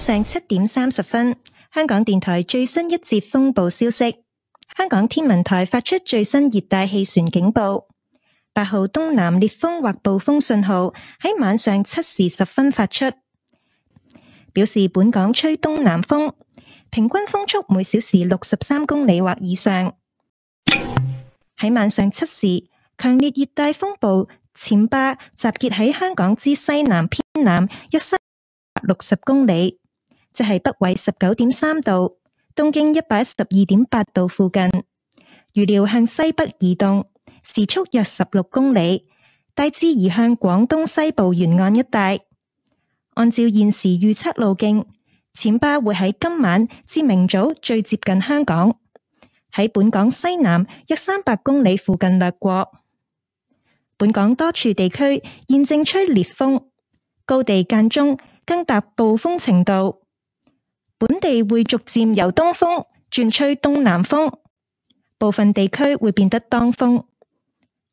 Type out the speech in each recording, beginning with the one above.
上7點30分，香港電台最新一節風暴消息。香港天文台發出最新熱帶氣旋警報，8號東南烈風或暴風信號喺晚上7時10分發出，表示本港吹東南風，平均風速每小時63公里或以上。喺晚上7時，強烈熱帶風暴暹芭集結喺香港之西南偏南約360公里，即係北緯19.3度、東經112.8度附近，預料向西北移動，時速約16公里，大致移向廣東西部沿岸一帶。按照現時預測路徑，暹芭會喺今晚至明早最接近香港，喺本港西南約300公里附近掠過。本港多處地區現正吹烈風，高地間中更達暴風程度。本地會逐漸由東風轉吹東南風，部分地區會變得當風。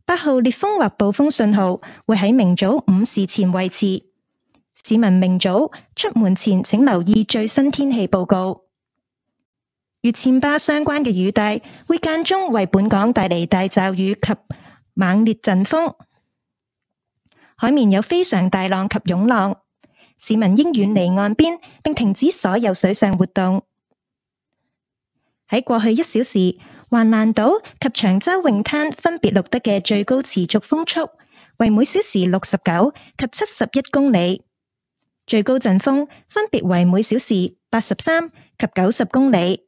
8號烈風或暴風信號會喺明早5時前維持。市民明早出門前請留意最新天氣報告。與暹芭相關嘅雨帶會間中為本港帶嚟大驟雨及猛烈陣風，海面有非常大浪及湧浪，市民應遠離岸邊並停止所有水上活動。喺過去1小時，橫瀾島及長洲泳灘分別錄得嘅最高持續風速為每小時69及71公里。最高陣風分別為每小時83及90公里。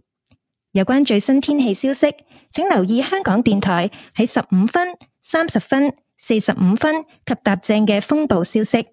有關最新天氣消息，請留意香港電台喺15分、30分、45分及踏正嘅風暴消息。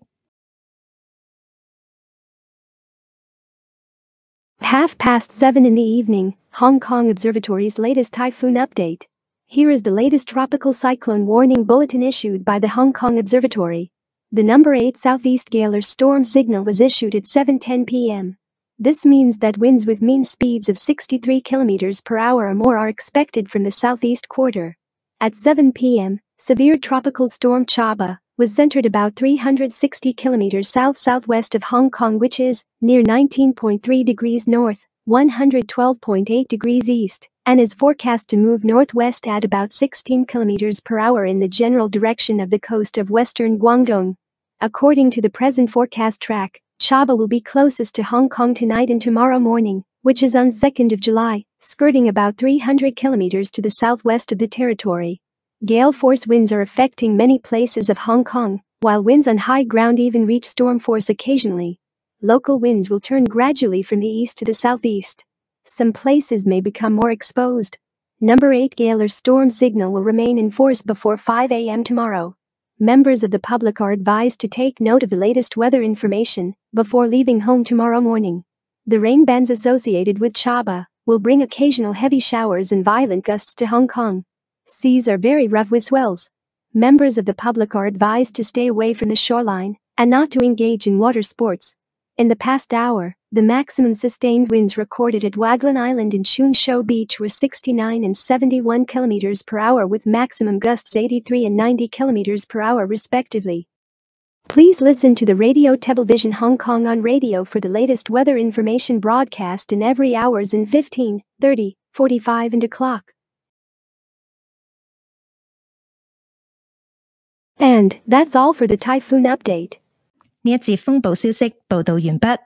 7:30 in the evening, Hong Kong Observatory's latest typhoon update. Here is the latest tropical cyclone warning bulletin issued by the Hong Kong Observatory. The number 8 southeast gale or storm signal was issued at 7:10 p.m. This means that winds with mean speeds of 63 km per hour or more are expected from the southeast quarter. At 7 p.m., severe tropical storm Chaba was centered about 360 km south-southwest of Hong Kong, which is near 19.3 degrees north, 112.8 degrees east, and is forecast to move northwest at about 16 km per hour in the general direction of the coast of western Guangdong. According to the present forecast track, Chaba will be closest to Hong Kong tonight and tomorrow morning, which is on 2nd of July, skirting about 300 km to the southwest of the territory. Gale force winds are affecting many places of Hong Kong, while winds on high ground even reach storm force occasionally. Local winds will turn gradually from the east to the southeast. Some places may become more exposed. Number 8 gale or storm signal will remain in force before 5 a.m. tomorrow. Members of the public are advised to take note of the latest weather information before leaving home tomorrow morning. The rain bands associated with Chaba will bring occasional heavy showers and violent gusts to Hong Kong. Seas are very rough with swells. Members of the public are advised to stay away from the shoreline and not to engage in water sports. In the past hour, the maximum sustained winds recorded at Waglan Island and Choon Shou Beach were 69 and 71 km per hour with maximum gusts 83 and 90 km per hour respectively. Please listen to the Radio Television Hong Kong on radio for the latest weather information broadcast in every hours in 15, 30, 45 and o'clock. And that's all for the typhoon update. 呢一節風暴消息報導完畢。